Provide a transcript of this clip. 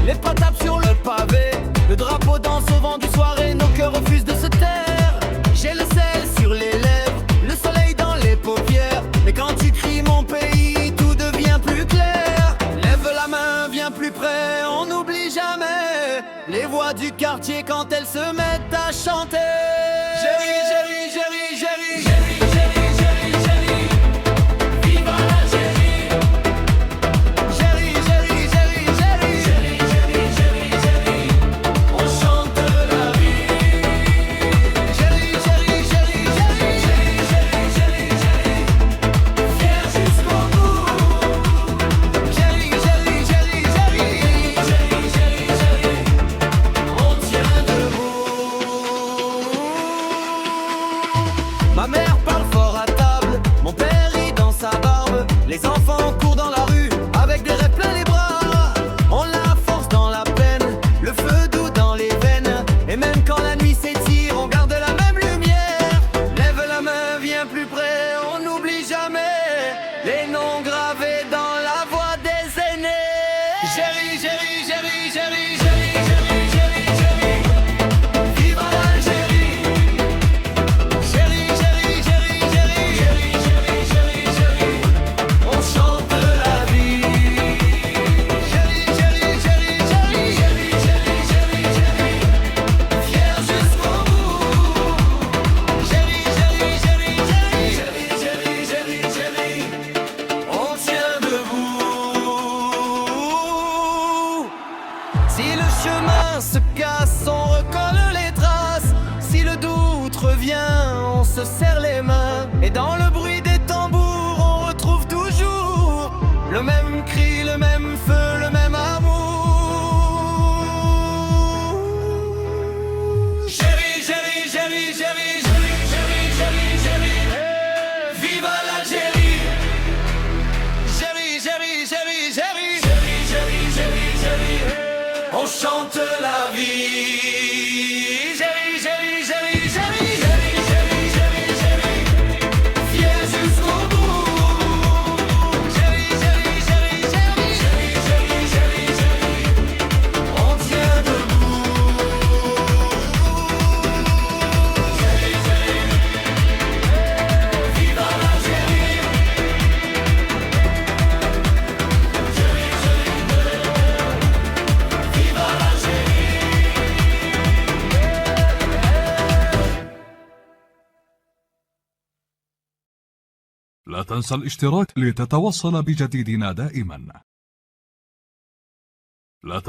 Les pas tapent sur le pavé, le drapeau danse au vent du soir et nos cœurs refusent de se taire. J'ai le sel sur les lèvres, le soleil dans les paupières. Mais quand tu cries mon pays, tout devient plus clair. Lève la main, viens plus près, on n'oublie jamais les voix du quartier quand elles se mettent à chanter. Géry, Géry, Géry, Géry, Géry, Géry, Géry, Géry. Viva l'Algérie. Géry, Géry, Géry, Géry, Géry, Géry, Géry, Géry. On chante la vie. Géry, Géry, Géry, Géry, Géry, Géry, Géry, Géry. Fier jusqu'au bout. Géry, Géry, Géry, Géry, Géry, Géry, Géry. On tient debout. Ma mère parle fort à table, mon père rit dans sa barbe. Les enfants courent dans la rue avec des rêves plein les bras. On la force dans la peine, le feu doux dans les veines. Et même quand la nuit s'étire, on garde la même lumière. Lève la main, viens plus près, on n'oublie jamais les noms gravés dans la voix des aînés. Géry, Géry, Géry, Géry, Géry, Géry, Géry, Géry. Viva l'Algérie. Géry, Géry, Géry, Géry, Géry, Géry, Géry, Géry. On chante la vie. Géry, Géry, Géry, Géry, Géry, Géry, Géry, Géry. Fier jusqu'au bout. Géry, Géry, Géry, Géry, Géry, Géry, Géry, Géry. On tient debout. Si le chemin se casse, on recolle les traces. Si le doute revient, on se serre les mains. Et dans le bruit des tambours, on retrouve toujours le même cri, le même feu, le même amour. Géry, Géry, Géry, Géry, Géry, Géry, Géry, Géry. Viva l'Algérie. Géry, Géry, Géry, Géry, Géry, Géry, Géry, Géry. On chante la vie. Géry, Géry, Géry, Géry, Géry, Géry, Géry, Géry. Fier jusqu'au bout. Géry, Géry, Géry, Géry, Géry, Géry, Géry, Géry. On tient debout. Géry, Géry. Viva l'Algérie. Géry, Géry. Viva l'Algérie. لا تنسى الاشتراك لتتوصل بجديدنا دائما. لا